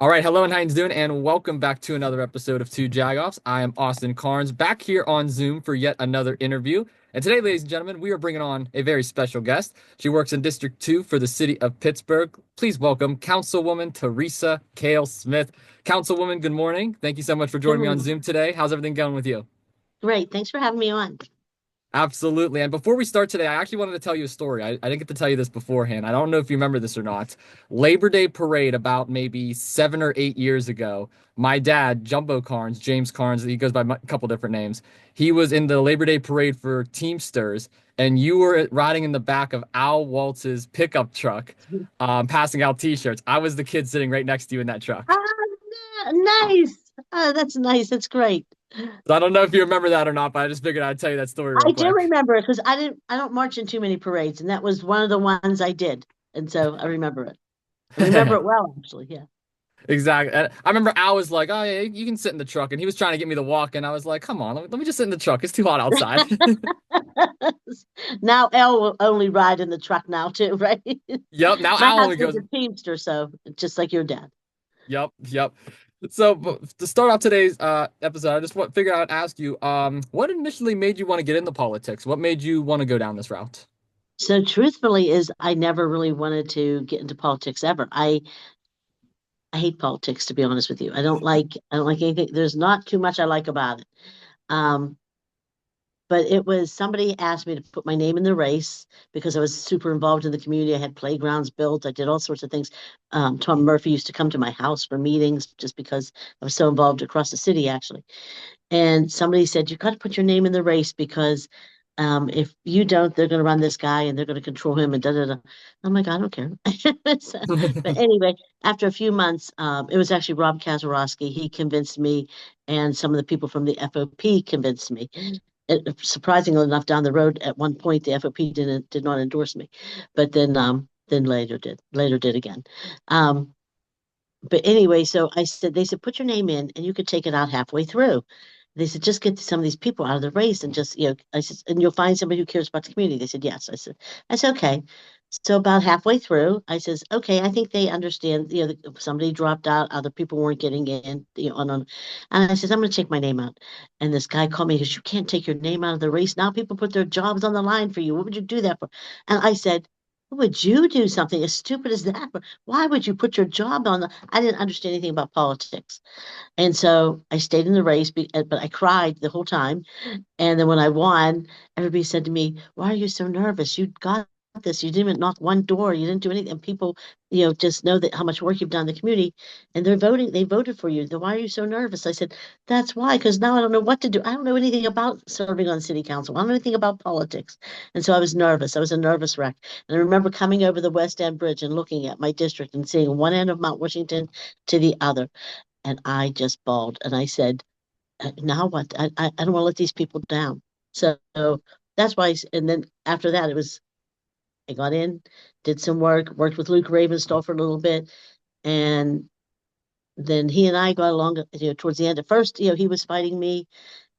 All right, hello and how you doing? And welcome back to another episode of Two Jagoffs. I am Austin Cairns, back here on Zoom for yet another interview. And today, ladies and gentlemen, we are bringing on a very special guest. She works in District 2 for the city of Pittsburgh. Please welcome Councilwoman Theresa Kail-Smith. Councilwoman, good morning. Thank you so much for joining me on Good. Zoom today. How's everything going with you? Great. Thanks for having me on. Absolutely. And before we start today, I actually wanted to tell you a story. I didn't get to tell you this beforehand. I don't know if you remember this or not. Labor Day parade about maybe 7 or 8 years ago. My dad, Jumbo Carnes, James Carnes, he goes by a couple different names. He was in the Labor Day parade for Teamsters, and you were riding in the back of Al Waltz's pickup truck, passing out T-shirts. I was the kid sitting right next to you in that truck. Nice. Oh, that's nice. That's great. So I don't know if you remember that or not, but I just figured I'd tell you that story real I do quick. remember it because I don't march in too many parades, and that was one of the ones I did. And so I remember it. I remember it well, actually. Yeah. Exactly. And I remember Al was like, "Oh yeah, you can sit in the truck," and he was trying to get me to walk, and I was like, "Come on, let me just sit in the truck. It's too hot outside." Now Elle will only ride in the truck now too, right? Yep. Now My Al only husband's goes. a Teamster, so just like your dad. Yep. Yep. So to start off today's episode, I just figure I'd ask you, what initially made you want to get into politics? What made you want to go down this route? So truthfully, is I never really wanted to get into politics ever. I hate politics, to be honest with you. I don't like anything. There's not too much I like about it. Um, but it was somebody asked me to put my name in the race because I was super involved in the community. I had playgrounds built. I did all sorts of things. Tom Murphy used to come to my house for meetings just because I was so involved across the city, actually. And somebody said, "You got to put your name in the race because if you don't, they're going to run this guy and they're going to control him and da da da." I'm like, I don't care. So, but anyway, after a few months, it was actually Rob Kazarowski. He convinced me, and some of the people from the FOP convinced me. Surprisingly enough, down the road, at one point, the FOP did not endorse me, but then later did again. Um, but anyway, so they said, put your name in and you could take it out halfway through. They said, just get some of these people out of the race and just, I said, and you'll find somebody who cares about the community. They said, yes. I said, okay. So about halfway through, I says, okay, I think they understand, somebody dropped out, other people weren't getting in, and I says, I'm going to take my name out. And this guy called me, he goes, you can't take your name out of the race. Now people put their jobs on the line for you. What would you do that for? And I said, would you do something as stupid as that? Why would you put your job on the? I didn't understand anything about politics, and so I stayed in the race, but I cried the whole time. And then when I won, everybody said to me, "Why are you so nervous? You got this. You didn't even knock one door. You didn't do anything." And people, just know that how much work you've done in the community, and they're voting. They voted for you. Then why are you so nervous? I said, "That's why, because now I don't know what to do. I don't know anything about serving on city council. I don't know anything about politics." And so I was nervous. I was a nervous wreck. And I remember coming over the West End Bridge and looking at my district and seeing one end of Mount Washington to the other, and I just bawled. And I said, now what? I don't want to let these people down. So that's why. And then after that, I got in, did some work, worked with Luke Ravenstall for a little bit, and then he and I got along, towards the end. At first, he was fighting me.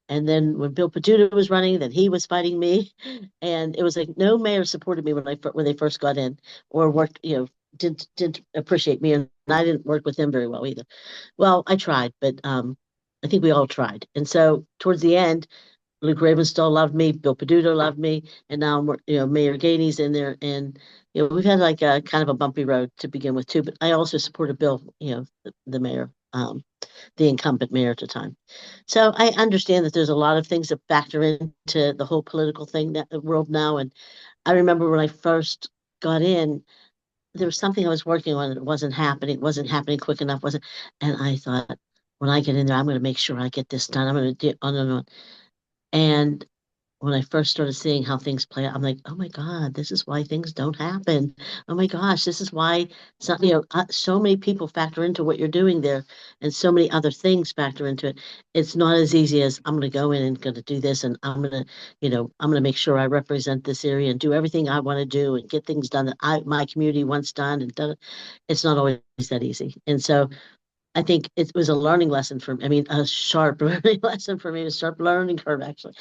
And then when Bill Peduto was running, then he was fighting me. And it was like no mayor supported me when they first got in or worked, didn't appreciate me. And I didn't work with them very well either. Well, I tried, but I think we all tried. And so towards the end, Luke Ravenstall loved me, Bill Peduto loved me, and now Mayor Gainey's in there, and we've had like a kind of a bumpy road to begin with too. But I also supported Bill, the mayor, the incumbent mayor at the time. So I understand that there's a lot of things that factor into the whole political thing that the world now. And I remember when I first got in, there was something I was working on and it wasn't happening quick enough, wasn't, and I thought, when I get in there, I'm going to make sure I get this done. I'm going to do on and on. And when I first started seeing how things play out, I'm like, oh my God, this is why things don't happen. Oh my gosh, this is why so many people factor into what you're doing there, and so many other things factor into it. It's not as easy as I'm going to go in and going to do this, and I'm going to make sure I represent this area and do everything I want to do and get things done that my community wants done and done. It's not always that easy, and so I think it was a learning lesson for me. I mean, a sharp learning lesson for me, a sharp learning curve actually,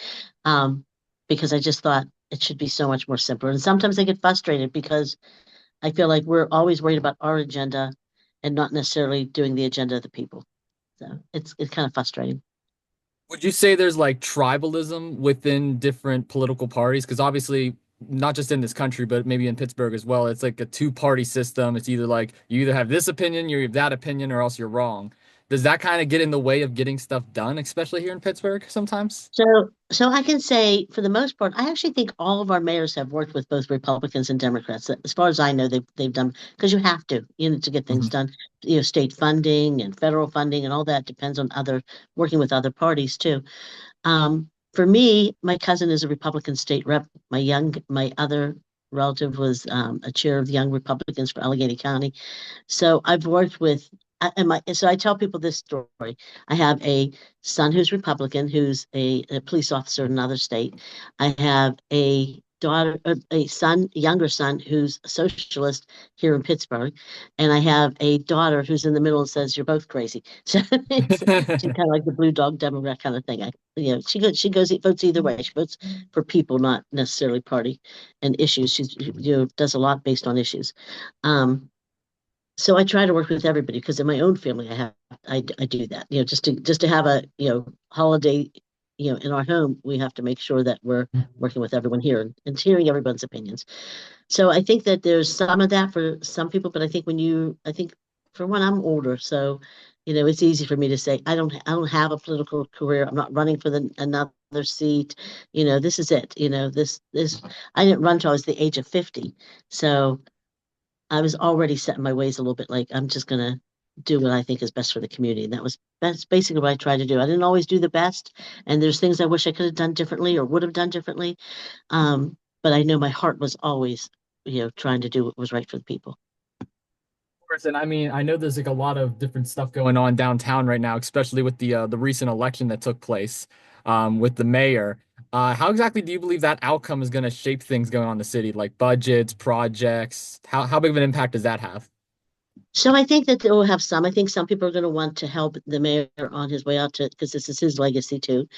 um, because I just thought it should be so much more simpler. And sometimes I get frustrated because I feel like we're always worried about our agenda and not necessarily doing the agenda of the people. So it's kind of frustrating. Would you say there's like tribalism within different political parties? Because obviously, not just in this country, but maybe in Pittsburgh as well, it's like a two-party system. It's either like you either have this opinion, you have that opinion, or else you're wrong. Does that kind of get in the way of getting stuff done, especially here in Pittsburgh sometimes? So I can say, for the most part, I actually think all of our mayors have worked with both Republicans and Democrats. As far as I know, they've done because you have to, to get things Mhm. done. State funding and federal funding and all that depends on other working with other parties too. For me, my cousin is a Republican state rep. My other relative was a chair of the Young Republicans for Allegheny County. So I've worked with, so I tell people this story. I have a son who's Republican, who's a police officer in another state. I have a daughter, a younger son who's a socialist here in Pittsburgh, and I have a daughter who's in the middle and says, "You're both crazy." So she's kind of like the blue dog Democrat kind of thing. She goes, votes either way. She votes for people, not necessarily party and issues. She's does a lot based on issues. Um, so I try to work with everybody because in my own family I do that just to have a holiday in our home. We have to make sure that we're working with everyone here and hearing everyone's opinions. So I think that there's some of that for some people, but I think for one, I'm older, so it's easy for me to say I don't have a political career. I'm not running for another seat. This is it. This I didn't run till I was the age of 50. So I was already set in my ways a little bit, like I'm just gonna do what I think is best for the community. And that's basically what I try to do. I didn't always do the best, and there's things I wish I could have done differently or would have done differently. But I know my heart was always, trying to do what was right for the people. Course, and I mean, I know there's like a lot of different stuff going on downtown right now, especially with the recent election that took place with the mayor. How exactly do you believe that outcome is going to shape things going on in the city, like budgets, projects? How big of an impact does that have? So I think that they will have some. I think some people are going to want to help the mayor on his way out to because this is his legacy too.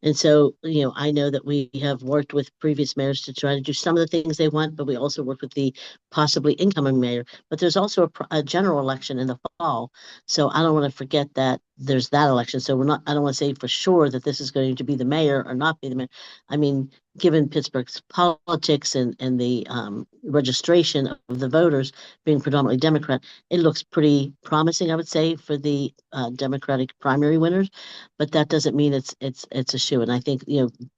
And so, I know that we have worked with previous mayors to try to do some of the things they want, but we also work with the possibly incoming mayor. But there's also a general election in the fall. So I don't want to forget that there's that election. So I don't want to say for sure that this is going to be the mayor or not be the mayor. I mean, given Pittsburgh's politics and the registration of the voters being predominantly Democrat, it looks pretty promising, I would say, for the Democratic primary winners, but that doesn't mean it's a shoe. And I think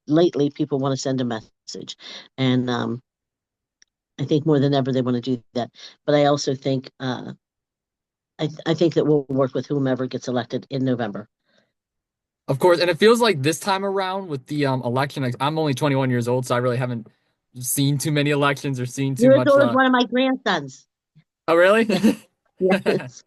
lately people want to send a message, and I think more than ever they want to do that. But I also think I think that we'll work with whomever gets elected in November. Of course, and it feels like this time around with the election, like, I'm only 21 years old, so I really haven't seen too many elections or seen too You're as much. old as one of my grandsons. Oh, really? Yes.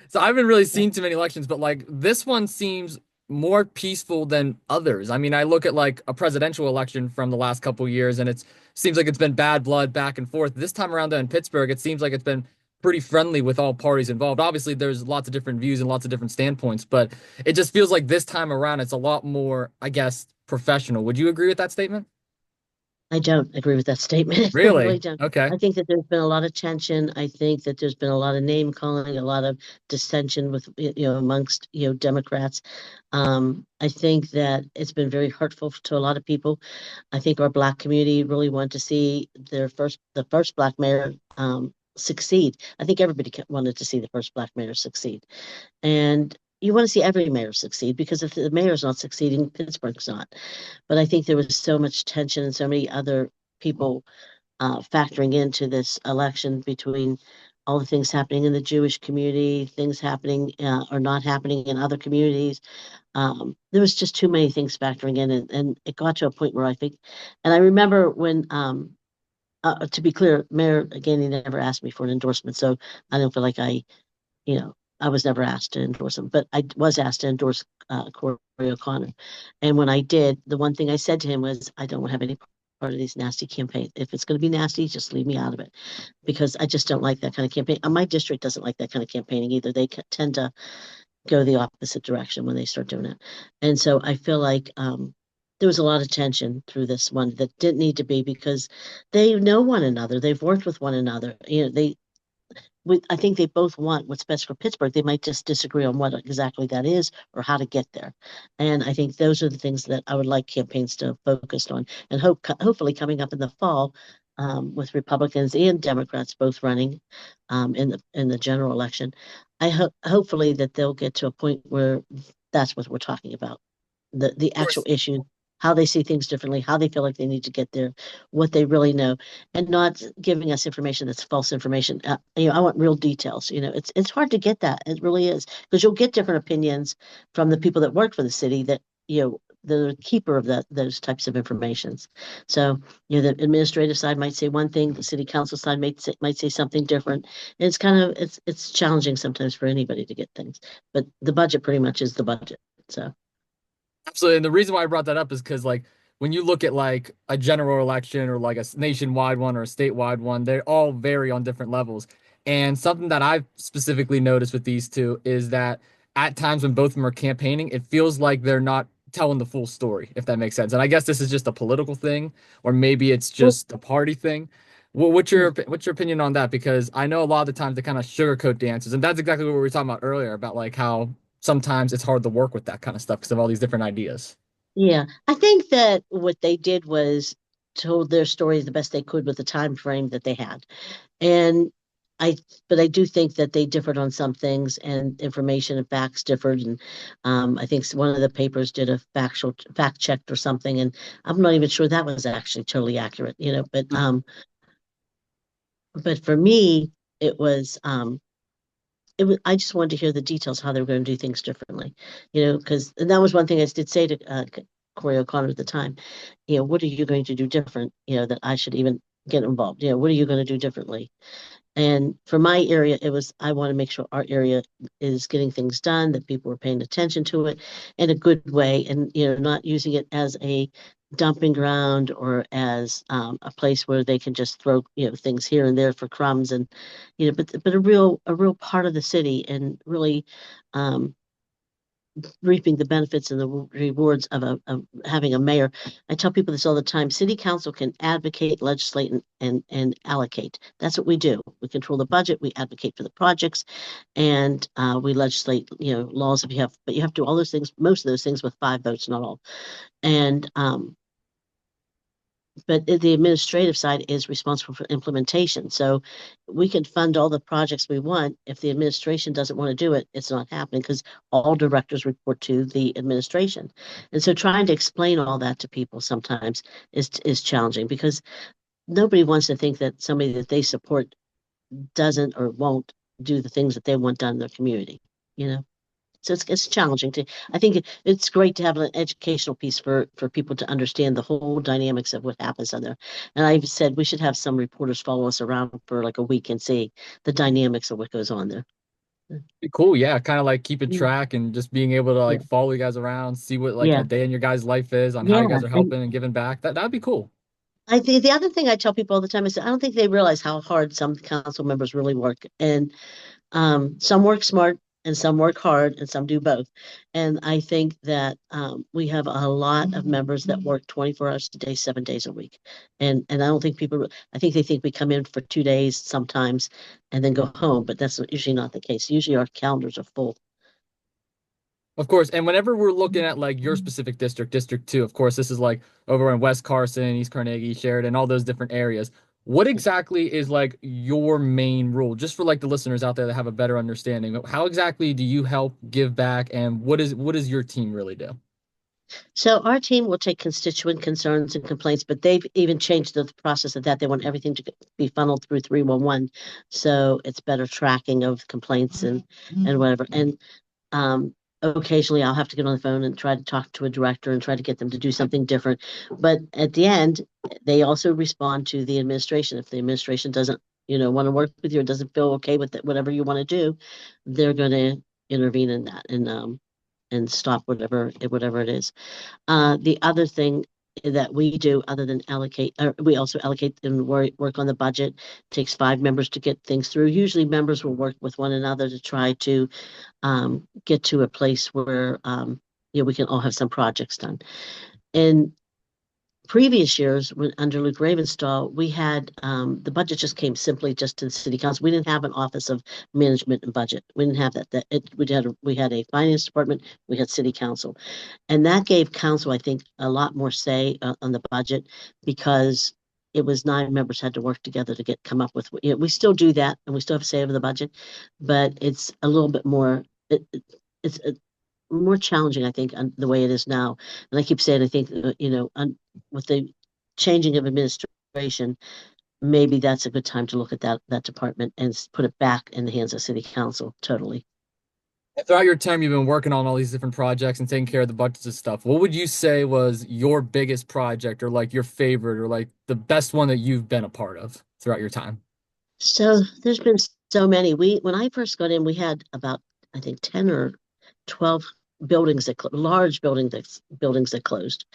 So I haven't really seen too many elections, but like this one seems more peaceful than others. I mean, I look at like a presidential election from the last couple of years, and it seems like it's been bad blood back and forth. This time around though in Pittsburgh, it seems like it's been pretty friendly with all parties involved. Obviously, there's lots of different views and lots of different standpoints, but it just feels like this time around it's a lot more, I guess, professional. Would you agree with that statement? I don't agree with that statement. I really Really? don't. Okay. I think that there's been a lot of tension. I think that there's been a lot of name calling, a lot of dissension with amongst Democrats. I think that it's been very hurtful to a lot of people. I think our Black community really wanted to see the first Black mayor succeed. I think everybody wanted to see the first Black mayor succeed, and you want to see every mayor succeed because if the mayor's not succeeding, Pittsburgh's not. But I think there was so much tension and so many other people factoring into this election between all the things happening in the Jewish community, things happening or not happening in other communities. There was just too many things factoring in, and it got to a point where I think, and I remember when, to be clear, Mayor again, he never asked me for an endorsement, so I don't feel like I was never asked to endorse him, but I was asked to endorse Corey O'Connor. And when I did, the one thing I said to him was, I don't have any part of these nasty campaigns. If it's going to be nasty, just leave me out of it because I just don't like that kind of campaign. My district doesn't like that kind of campaigning either. They tend to go the opposite direction when they start doing it. And so I feel like there was a lot of tension through this one that didn't need to be because they know one another. They've worked with one another. I think they both want what's best for Pittsburgh. They might just disagree on what exactly that is or how to get there. And I think those are the things that I would like campaigns to focus on. And hopefully coming up in the fall, with Republicans and Democrats both running, in the general election, hopefully that they'll get to a point where that's what we're talking about, the Of actual course. issue, how they see things differently, how they feel like they need to get there, what they really know, and not giving us information that's false information. I want real details. It's hard to get that. It really is, because you'll get different opinions from the people that work for the city that the keeper of those types of informations. So the administrative side might say one thing, the city council side might say something different. And it's challenging sometimes for anybody to get things, but the budget pretty much is the budget. So. Absolutely. And the reason why I brought that up is because like when you look at like a general election or like a nationwide one or a statewide one, they all vary on different levels. And something that I've specifically noticed with these two is that at times when both of them are campaigning, it feels like they're not telling the full story, if that makes sense. And I guess this is just a political thing, or maybe it's Well, just a party thing. What's your opinion on that? Because I know a lot of the times they kind of sugarcoat the answers, and that's exactly what we were talking about earlier about like how sometimes it's hard to work with that kind of stuff because of all these different ideas. Yeah, I think that what they did was told their story the best they could with the time frame that they had. And I, but I do think that they differed on some things, and information and facts differed. And I think one of the papers did a fact checked or something, and I'm not even sure that was actually totally accurate. But for me, it was I just wanted to hear the details how they were going to do things differently, because and that was one thing I did say to Corey O'Connor at the time. What are you going to do different? That I should even get involved. What are you going to do differently? And for my area, it was I want to make sure our area is getting things done, that people are paying attention to it in a good way, and not using it as a dumping ground or as a place where they can just throw things here and there for crumbs, and but a real part of the city, and really um, reaping the benefits and the rewards of having a mayor. I tell people this all the time. City council can advocate, legislate, and allocate. That's what we do. We control the budget. We advocate for the projects, and we legislate, laws if you have. But you have to do all those things, most of those things, with 5 votes, not all. And but the administrative side is responsible for implementation. So we can fund all the projects we want. If the administration doesn't want to do it, it's not happening, because all directors report to the administration. And so trying to explain all that to people sometimes is challenging, because nobody wants to think that somebody that they support doesn't or won't do the things that they want done in their community, you know? So it's challenging to. I think it's great to have an educational piece for people to understand the whole dynamics of what happens on there. And I've said we should have some reporters follow us around for like a week and see the dynamics of what goes on there. Cool, yeah, kind of like keeping Mm. track and just being able to Yeah, like follow you guys around, see what like yeah, a day in your guys' life is on how yeah. you guys are And helping and giving back. That'd be cool. I think the other thing I tell people all the time is I don't think they realize how hard some council members really work. And some work smart and some work hard and some do both. And I think that we have a lot of members that work 24 hours a day, 7 days a week. And I don't think I think they think we come in for 2 days sometimes and then go home, but that's usually not the case. Usually our calendars are full. Of course, and whenever we're looking at like your specific district, District 2, of course, this is like over in West Carson, East Carnegie, Sheridan, all those different areas. What exactly is like your main rule, just for like the listeners out there that have a better understanding? How exactly do you help give back, and what does your team really do? So our team will take constituent concerns and complaints, but they've even changed the process of that. They want everything to be funneled through 311, so it's better tracking of complaints and whatever. And occasionally I'll have to get on the phone and try to talk to a director and try to get them to do something different. But at the end, they also respond to the administration. If the administration doesn't, want to work with you or doesn't feel okay with it, whatever you want to do, they're going to intervene in that and stop whatever it is. The other thing that we do, other than allocate, we also allocate and work on the budget. It takes 5 members to get things through. Usually, members will work with one another to try to get to a place where we can all have some projects done. And previous years, when under Luke Ravenstahl, we had the budget just came simply just to the city council. We didn't have an office of management and budget. We didn't have that. We had a finance department. We had city council, and that gave council, I think, a lot more say on the budget because it was nine members had to work together to get come up with. We still do that, and we still have say over the budget, but it's a little bit more. It's more challenging, I think, the way it is now. And I keep saying, I think, with the changing of administration, maybe that's a good time to look at that department and put it back in the hands of city council. Totally. Throughout your time, you've been working on all these different projects and taking care of the budgets and stuff. What would you say was your biggest project or like your favorite or like the best one that you've been a part of throughout your time? So there's been so many. When I first got in, we had about, I think, 10 or 12 buildings large buildings that closed.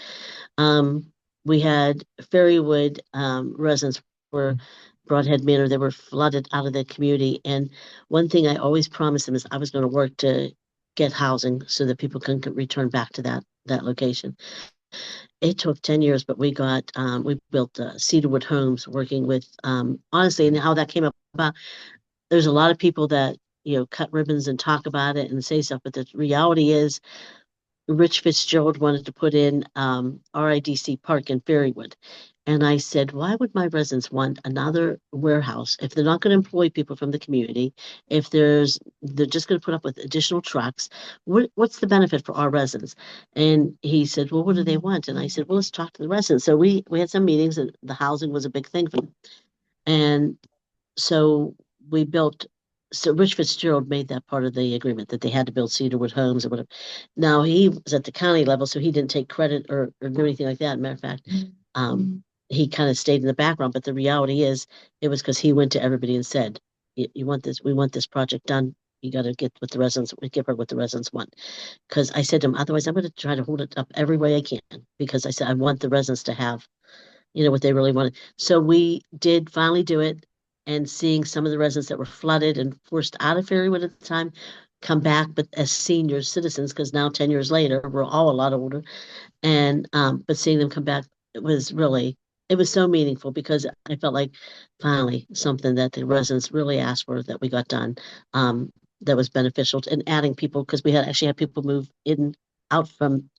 Um, we had Ferrywood residents were Broadhead Manor. They were flooded out of the community. And one thing I always promised them is I was going to work to get housing so that people can return back to that location. It took 10 years, but we built Cedarwood homes working with, honestly, and how that came about. There's a lot of people that, cut ribbons and talk about it and say stuff, but the reality is Rich Fitzgerald wanted to put in RIDC Park in Ferrywood. And I said, why would my residents want another warehouse if they're not going to employ people from the community? If they're just going to put up with additional trucks, what's the benefit for our residents? And he said, well, what do they want? And I said, well, let's talk to the residents. So we had some meetings, and the housing was a big thing for them. And so we built. So Rich Fitzgerald made that part of the agreement that they had to build Cedarwood homes or whatever. Now he was at the county level, so he didn't take credit or do anything like that. Matter of fact, he kind of stayed in the background. But the reality is, it was because he went to everybody and said, "You want this? We want this project done. You got to get what the residents, give her what the residents want." Because I said to him, otherwise, I'm going to try to hold it up every way I can. Because I said I want the residents to have, what they really wanted. So we did finally do it, and seeing some of the residents that were flooded and forced out of Ferrywood at the time come back, but as senior citizens, because now 10 years later, we're all a lot older. And but seeing them come back, it was so meaningful because I felt like finally something that the residents really asked for that we got done. That was beneficial and adding people because we had actually had people move out from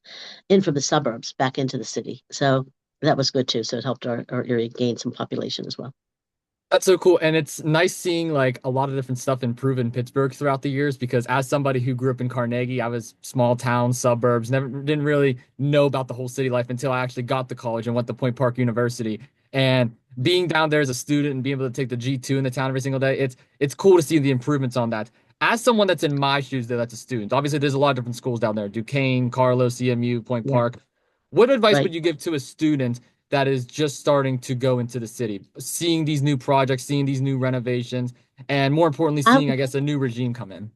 the suburbs back into the city. So that was good too. So it helped our area gain some population as well. That's so cool. And it's nice seeing like a lot of different stuff improve in Pittsburgh throughout the years because as somebody who grew up in Carnegie, I was small town, suburbs, never didn't really know about the whole city life until I actually got to college and went to Point Park University. And being down there as a student and being able to take the G2 in the town every single day, it's cool to see the improvements on that. As someone that's in my shoes there, that's a student. Obviously, there's a lot of different schools down there, Duquesne, Carlos, CMU, Point Yeah, Park. What advice right. would you give to a student that is just starting to go into the city, seeing these new projects, seeing these new renovations, and more importantly, I seeing, I guess, a new regime come in?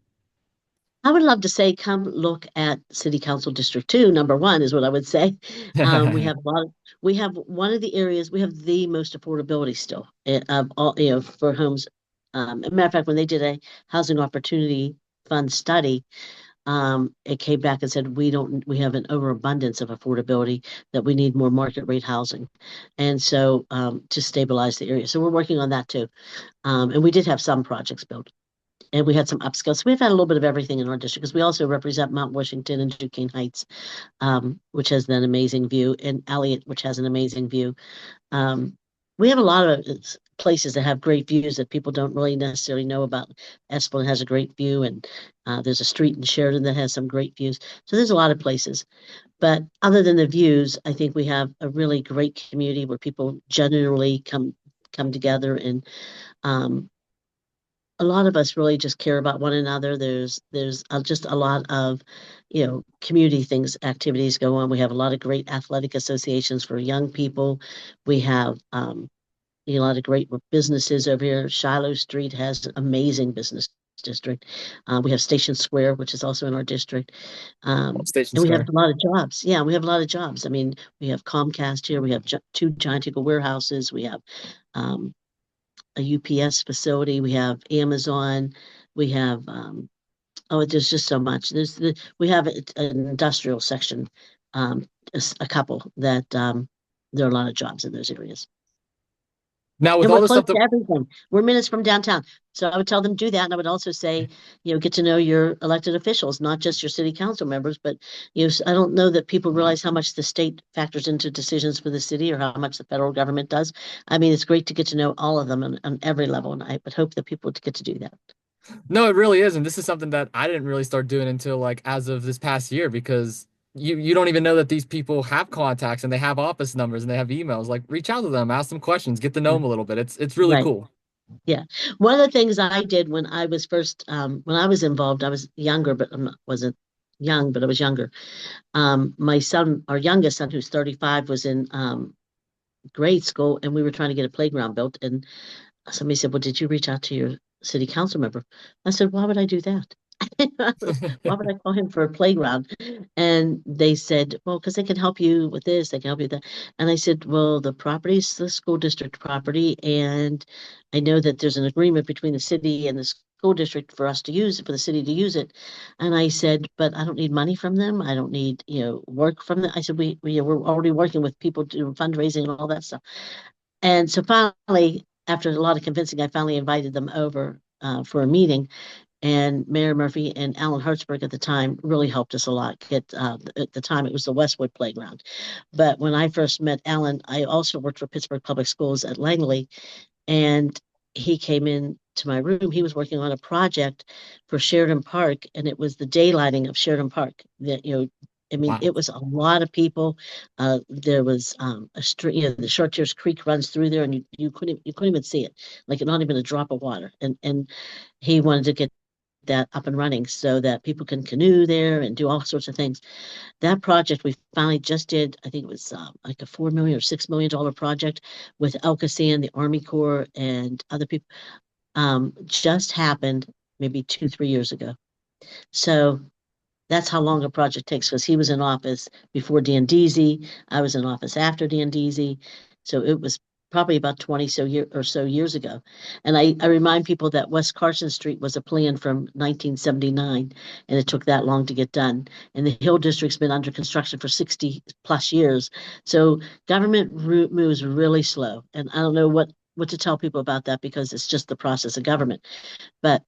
I would love to say, come look at City Council District 2, number one is what I would say. We have a lot we have one of the areas, we have the most affordability still of all, for homes. As a matter of fact, when they did a housing opportunity fund study, it came back and said we have an overabundance of affordability that we need more market rate housing, and so to stabilize the area. So we're working on that too, and we did have some projects built and we had some upscale. So we've had a little bit of everything in our district because we also represent Mount Washington and Duquesne Heights, which has an amazing view, and Elliott, which has an amazing view. Um, we have a lot of places that have great views that people don't really necessarily know about. Esplen has a great view, and there's a street in Sheridan that has some great views. So there's a lot of places. But other than the views, I think we have a really great community where people generally come together and um, a lot of us really just care about one another. There's just a lot of, community things, activities go on. We have a lot of great athletic associations for young people. We have a lot of great businesses over here. Shiloh Street has an amazing business district. We have Station Square, which is also in our district. Station And we have Square. a lot of jobs. Yeah, we have a lot of jobs. I mean, we have Comcast here. We have two Giant Eagle warehouses. We have um, a UPS facility. We have Amazon. We have there's just so much. We have an industrial section, a couple that. there are a lot of jobs in those areas. Now, with And all we're the close stuff that, to everything. We're minutes from downtown. So I would tell them do that. And I would also say, get to know your elected officials, not just your city council members, but I don't know that people realize how much the state factors into decisions for the city or how much the federal government does. I mean, it's great to get to know all of them on every level. And I would hope that people would get to do that. no, it really is. And this is something that I didn't really start doing until like as of this past year because you don't even know that these people have contacts and they have office numbers and they have emails. Like reach out to them, ask them questions, get to know Yeah. them a little bit. It's really Right. cool. Yeah. One of the things I did when I was first, when I was involved, I was younger, but wasn't young, but I was younger. My son, our youngest son, who's 35, was in grade school, and we were trying to get a playground built. And somebody said, "Well, did you reach out to your city council member?" I said, "Why would I do that? Why would I call him for a playground?" And they said, "Well, because they can help you with this, they can help you with that." And I said, "Well, the property's the school district property, and I know that there's an agreement between the city and the school district for us to use it, for the city to use it." And I said, "But I don't need money from them. I don't need, work from them." I said, we're already working with people doing fundraising and all that stuff." And so finally, after a lot of convincing, I finally invited them over for a meeting. And Mayor Murphy and Alan Hertzberg at the time really helped us a lot. At the time, it was the Westwood Playground. But when I first met Alan, I also worked for Pittsburgh Public Schools at Langley, and he came in to my room. He was working on a project for Sheridan Park, and it was the daylighting of Sheridan Park. I mean, Wow. it was a lot of people. There was a street, the Short Tears Creek runs through there, and you couldn't even see it, like not even a drop of water. And he wanted to get that up and running so that people can canoe there and do all sorts of things. That project we finally just did, I think it was like a $4 million or $6 million project with Elkasand, the Army Corps, and other people. Just happened maybe 2, 3 years ago. So that's how long a project takes because he was in office before DNDZ. I was in office after DNDZ. So it was probably about 20 so years ago. And I remind people that West Carson Street was a plan from 1979, and it took that long to get done. And the Hill District's been under construction for 60 plus years. So government moves really slow. And I don't know what to tell people about that because it's just the process of government. But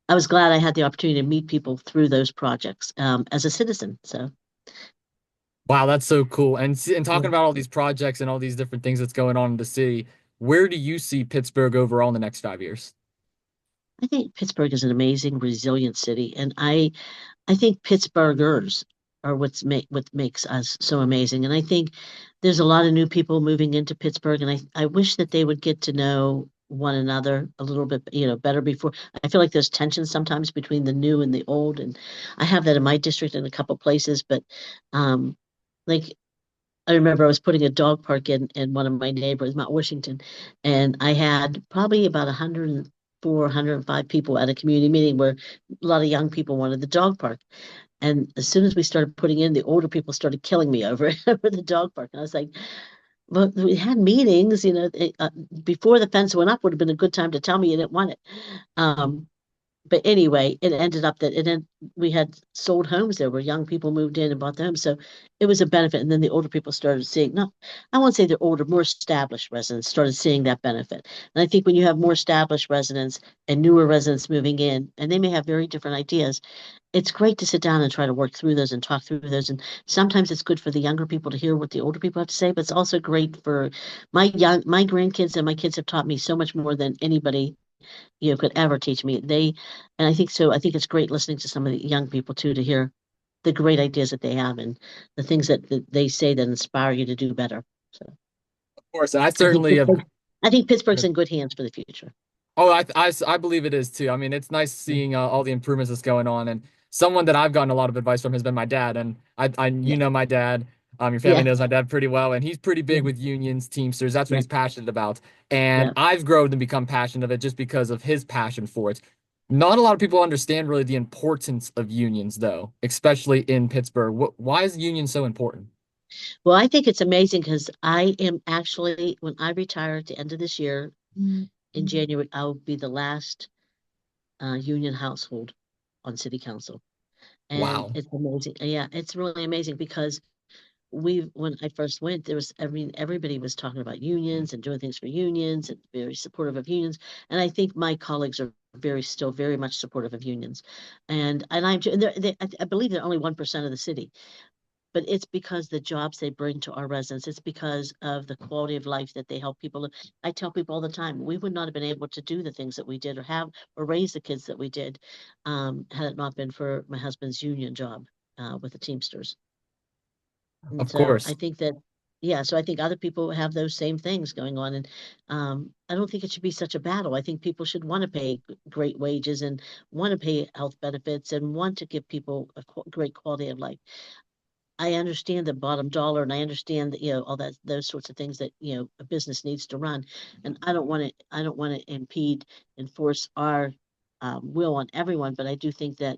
I was glad I had the opportunity to meet people through those projects as a citizen. So, Wow, that's so cool. And yeah. talking about all these projects and all these different things that's going on in the city, where do you see Pittsburgh overall in the next 5 years? I think Pittsburgh is an amazing, resilient city, and I think Pittsburghers are what makes us so amazing. And I think there's a lot of new people moving into Pittsburgh, and I wish that they would get to know one another a little bit, better before. I feel like there's tension sometimes between the new and the old, and I have that in my district in a couple places, but um, like I remember I was putting a dog park in one of my neighbors, Mount Washington, and I had probably about 104, 105 people at a community meeting where a lot of young people wanted the dog park. And as soon as we started putting in, the older people started killing me over it, over the dog park. And I was like, well, we had meetings, before the fence went up would have been a good time to tell me you didn't want it. Um, but anyway, it ended up that we had sold homes there where young people moved in and bought the homes. So it was a benefit. And then the older people started seeing, no, I won't say they're older, more established residents started seeing that benefit. And I think when you have more established residents and newer residents moving in, and they may have very different ideas, it's great to sit down and try to work through those and talk through those. And sometimes it's good for the younger people to hear what the older people have to say, but it's also great for my grandkids, and my kids have taught me so much more than anybody could ever teach me. And I think so. I think it's great listening to some of the young people too to hear the great ideas that they have and the things that they say that inspire you to do better. So Of course, and I I think certainly have. Pittsburgh, I think Pittsburgh's in good hands for the future. Oh, I believe it is too. I mean, it's nice seeing all the improvements that's going on. And someone that I've gotten a lot of advice from has been my dad. And you Yeah, know my dad. Your family yeah, knows my dad pretty well, and he's pretty yeah, big with unions, Teamsters. That's what yeah, he's passionate about. And yeah. I've grown and become passionate of it just because of his passion for it. Not a lot of people understand really the importance of unions, though, especially in Pittsburgh. Why is the union so important? Well, I think it's amazing because I am actually, when I retire at the end of this year in January, I'll be the last union household on city council. And Wow. it's amazing. Yeah, it's really amazing because when I first went, there was, I mean, everybody was talking about unions and doing things for unions and very supportive of unions. And I think my colleagues are still very much supportive of unions. And I'm, and I believe they're only 1% of the city, but it's because the jobs they bring to our residents. It's because of the quality of life that they help people. I tell people all the time, we would not have been able to do the things that we did or have or raise the kids that we did, had it not been for my husband's union job, with the Teamsters. And Of so I course. think that, yeah, so I think other people have those same things going on. And I don't think it should be such a battle. I think people should want to pay great wages and want to pay health benefits and want to give people a great quality of life. I understand the bottom dollar and I understand that, all that, those sorts of things that, a business needs to run. And I don't want to impede and force our will on everyone, but I do think that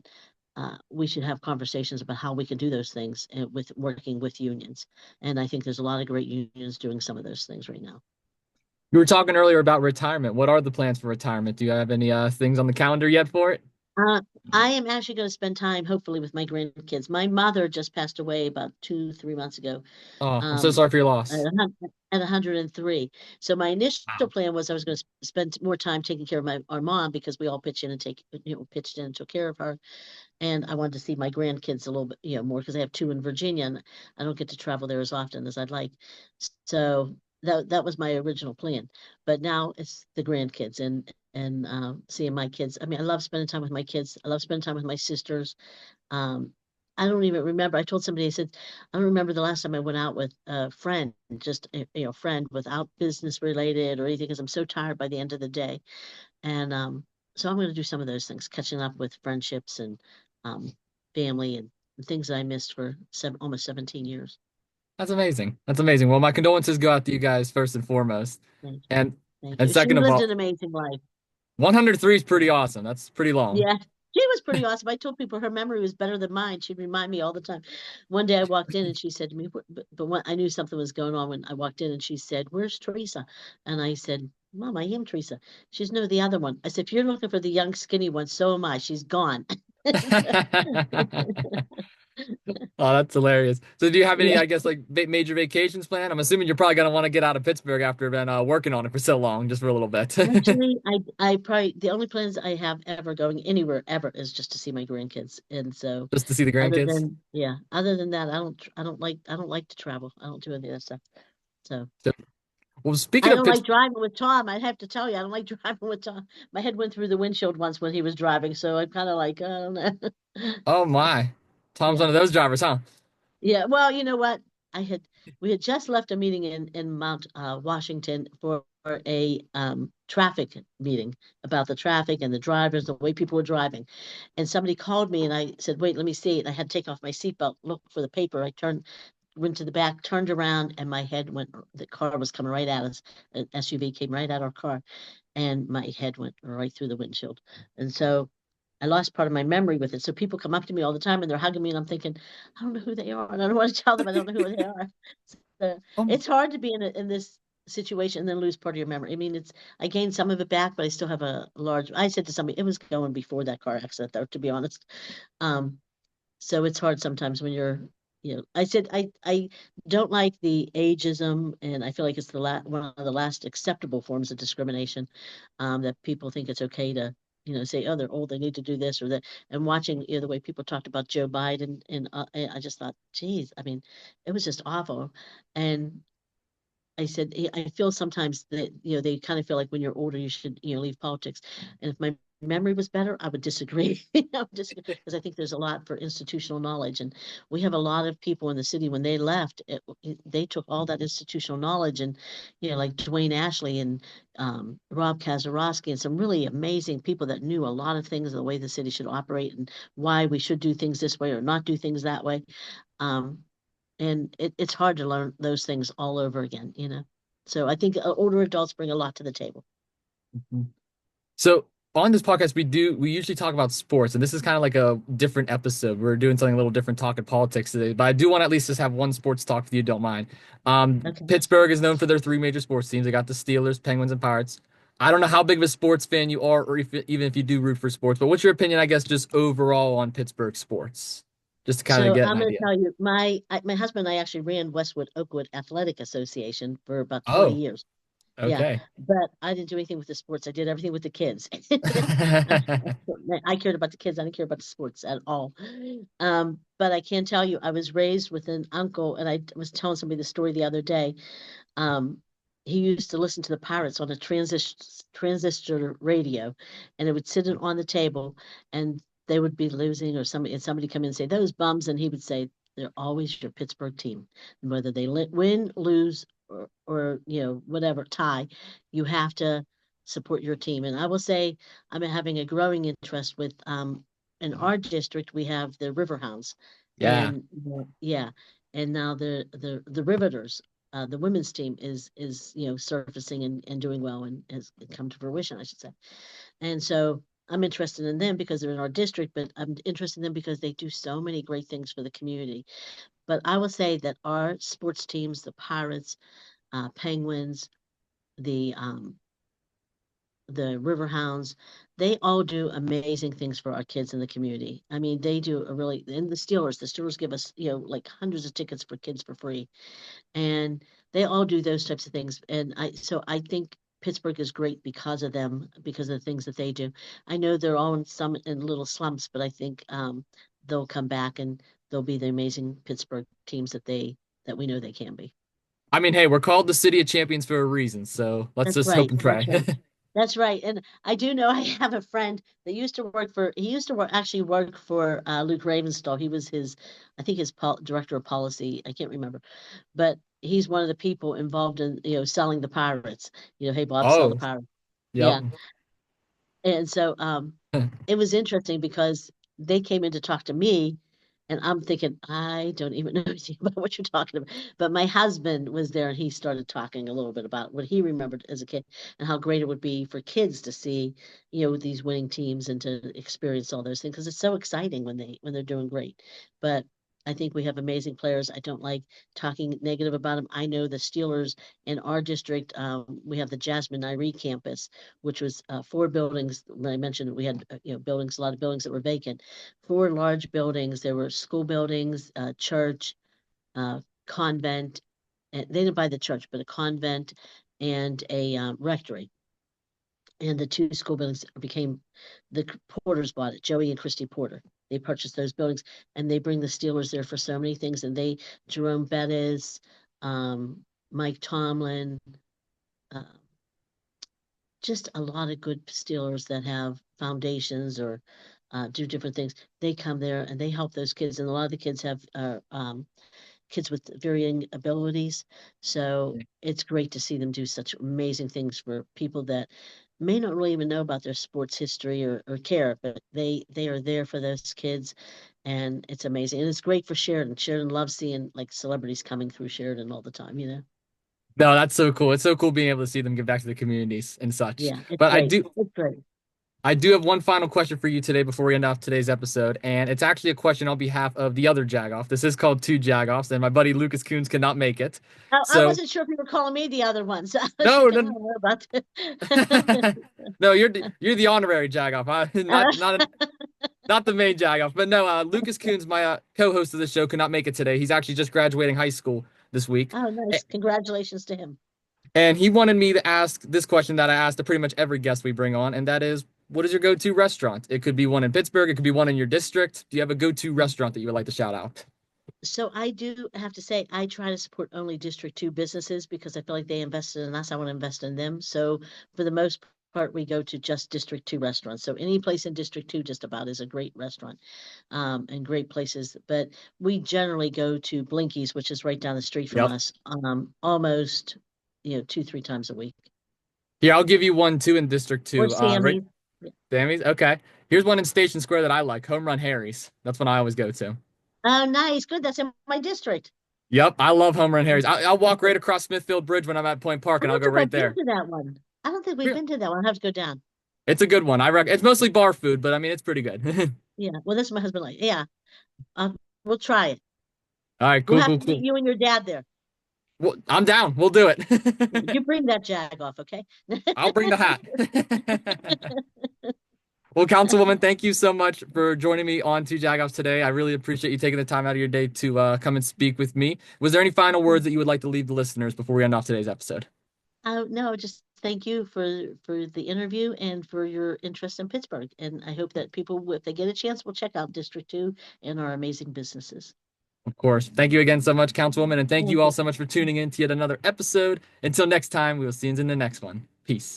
we should have conversations about how we can do those things with working with unions. And I think there's a lot of great unions doing some of those things right now. You were talking earlier about retirement. What are the plans for retirement? Do you have any things on the calendar yet for it? Uh, I am actually going to spend time, hopefully, with my grandkids. My mother just passed away about 3 months ago, Oh, I'm so um, sorry for your at, loss. at 103. So my initial Wow. plan was I was going to spend more time taking care of our mom because we all pitched in and took care of her. And I wanted to see my grandkids a little bit, more because I have two in Virginia and I don't get to travel there as often as I'd like. So that was my original plan. But now it's the grandkids and seeing my kids. I mean, I love spending time with my kids. I love spending time with my sisters. Um, I don't even remember. I told somebody, I said, I don't remember the last time I went out with a friend, just friend without business related or anything, because I'm so tired by the end of the day. And so I'm going to do some of those things, catching up with friendships and um, family and things that I missed for almost 17 years. That's amazing. That's amazing. Well, my condolences go out to you guys first and foremost. Thank you. And Thank and you. She second of lived all, an amazing life. 103 is pretty awesome. That's pretty long. Yeah. She was pretty awesome. I told people her memory was better than mine. She'd remind me all the time. One day I walked in and she said to me, but when I knew something was going on when I walked in and she said, "Where's Theresa?" And I said, "Mom, I am Theresa." She says, "No, the other one." I said, "If you're looking for the young, skinny one, so am I. She's gone." Oh, that's hilarious. So do you have any, Yeah. I guess, like major vacations planned? I'm assuming you're probably gonna want to get out of Pittsburgh after been working on it for so long, just for a little bit. Actually, I probably the only plans I have ever going anywhere ever is just to see my grandkids. And so Just to see the grandkids. other than that, I don't like to travel. I don't do any of that stuff. So So, well, speaking I of don't like Pittsburgh, driving with Tom. I have to tell you, I don't like driving with Tom. My head went through the windshield once when he was driving, so I'm kind of like, I don't know. oh my, Tom's Yeah. one of those drivers, huh? Yeah, well, you know what? I had we had just left a meeting in Mount Washington for a traffic meeting about the traffic and the drivers, the way people were driving. And somebody called me and I said, "Wait, let me see it." I had to take off my seatbelt, look for the paper. Went to the back, turned around, and my head went. The car was coming right at us. An SUV came right at our car, and my head went right through the windshield. And so I lost part of my memory with it. So people come up to me all the time and they're hugging me, and I'm thinking, I don't know who they are, and I don't want to tell them I don't know who they are. So Oh, it's hard to be in this situation and then lose part of your memory. I mean, I gained some of it back, but I still have a large. I said to somebody, it was going before that car accident, though, to be honest. Um, so it's hard sometimes when I said I don't like the ageism, and I feel like it's one of the last acceptable forms of discrimination, that people think it's okay to, say, oh, they're old, they need to do this or that. And watching, the way people talked about Joe Biden, and I just thought, geez, I mean, it was just awful. And I said, I feel sometimes that, they kind of feel like when you're older, you should, leave politics. And if my memory was better, I would disagree. I would disagree because I think there's a lot for institutional knowledge. And we have a lot of people in the city when they left, they took all that institutional knowledge and, like Dwayne Ashley and Rob Kazarowski and some really amazing people that knew a lot of things, the way the city should operate and why we should do things this way or not do things that way. Um, and it's hard to learn those things all over again. So I think older adults bring a lot to the table. mhm. So on this podcast, we usually talk about sports, and this is kind of like a different episode. We're doing something a little different, talking politics today. But I do want to at least just have one sports talk if you don't mind. Okay. Pittsburgh is known for their three major sports teams. They got the Steelers, Penguins, and Pirates. I don't know how big of a sports fan you are, or even if you do root for sports. But what's your opinion, I guess, just overall on Pittsburgh sports? just to kind of So get an I'm going to idea. tell you, my husband and I actually ran Westwood Oakwood Athletic Association for about 20 Oh, years. Yeah, okay. but I didn't do anything with the sports. I did everything with the kids. I cared about the kids. I didn't care about the sports at all. But I can tell you, I was raised with an uncle, and I was telling somebody the story the other day. Um, he used to listen to the Pirates on a transistor radio, and it would sit it on the table, and they would be losing, or somebody come in and say those bums, and he would say they're always your Pittsburgh team, and whether they win, lose, or whatever tie, you have to support your team. And I will say I'm having a growing interest with in our district we have the Riverhounds, Yeah. and yeah, and now the Riveters, the women's team is surfacing and doing well and has come to fruition, I should say. And so I'm interested in them because they're in our district, but I'm interested in them because they do so many great things for the community. But I will say that our sports teams, the Pirates, Penguins, the um, the Riverhounds, they all do amazing things for our kids in the community. I mean, they do a really, and the Steelers give us, like hundreds of tickets for kids for free, and they all do those types of things. And I think Pittsburgh is great because of them, because of the things that they do. I know they're all in little slumps, but I think they'll come back and they'll be the amazing Pittsburgh teams that we know they can be. I mean, hey, we're called the City of Champions for a reason, so let's That's just hope right. and That's pray. right. That's right. And I do know I have a friend that he used to actually work for Luke Ravenstall. He was I think his director of policy. I can't remember, but he's one of the people involved in, selling the Pirates. Hey Bob, sell the Oh, Pirates. yep. Yeah. And so it was interesting because they came in to talk to me, and I'm thinking, I don't even know anything about what you're talking about. But my husband was there and he started talking a little bit about what he remembered as a kid and how great it would be for kids to see, these winning teams and to experience all those things because it's so exciting when they're doing great. But I think we have amazing players. I don't like talking negative about them. I know the Steelers in our district, we have the Jasmine Irie campus, which was four buildings. When I mentioned we had buildings, a lot of buildings that were vacant, four large buildings. There were school buildings, church, convent. And they didn't buy the church, but a convent and a rectory. And the two school buildings became the Porters bought it. Joey and Christy Porter. They purchased those buildings, and they bring the Steelers there for so many things. And Jerome Bettis, Mike Tomlin, uh, just a lot of good Steelers that have foundations or do different things. They come there and they help those kids, and a lot of the kids have kids with varying abilities. So it's great to see them do such amazing things for people that may not really even know about their sports history or care, but they are there for those kids, and it's amazing. And it's great for Sheridan. Sheridan loves seeing like celebrities coming through Sheridan all the time. No, that's so cool. It's so cool being able to see them give back to the communities and such. Yeah, it's But great. It's great. I do have one final question for you today before we end off today's episode, and it's actually a question on behalf of the other Jagoff. This is called Two Jagoffs, and my buddy Lucas Coons could not make it. I So wasn't sure if you were calling me the other one, so I was no, thinking, I no, don't know about that. no, you're the honorary Jagoff, not the main Jagoff. But no, Lucas Coons, my co-host of the show, could not make it today. He's actually just graduating high school this week. Oh, nice. Congratulations to him. And he wanted me to ask this question that I asked to pretty much every guest we bring on, and that is, what is your go-to restaurant? It could be one in Pittsburgh, it could be one in your district. Do you have a go-to restaurant that you would like to shout out? So I do have to say, I try to support only District 2 businesses because I feel like they invested in us. I want to invest in them. So for the most part, we go to just District 2 restaurants. So any place in District 2 just about is a great restaurant, and great places. But we generally go to Blinky's, which is right down the street from Yep. us, almost, 2, 3 times a week. Here, I'll give you one too in District Or 2. Right, Sammy's. Sammy's? Okay. Here's one in Station Square that I like, Home Run Harry's. That's one I always go to. Oh, nice. Good. That's in my district. Yep, I love Home Run Harry's. I'll walk right across Smithfield Bridge when I'm at Point Park, I and I'll don't go think right I've been there. to that one. I don't think we've Here- been to that one. I'll have to go down. It's a good one. It's mostly bar food, but I mean, it's pretty good. Yeah. Well, that's what my husband like. Yeah. We'll try it. All right, We'll cool, have cool, to meet cool. you and your dad there. Well, I'm down. We'll do Yeah, it. you bring that jag off, okay? I'll bring the hat. Well, Councilwoman, thank you so much for joining me on Two Jagoffs today. I really appreciate you taking the time out of your day to come and speak with me. Was there any final words that you would like to leave the listeners before we end off today's episode? No, just thank you for the interview and for your interest in Pittsburgh. And I hope that people, if they get a chance, will check out District 2 and our amazing businesses. Of course. Thank you again so much, Councilwoman, and thank you Thank all you. so much for tuning in to yet another episode. Until next time, we will see you in the next one. Peace.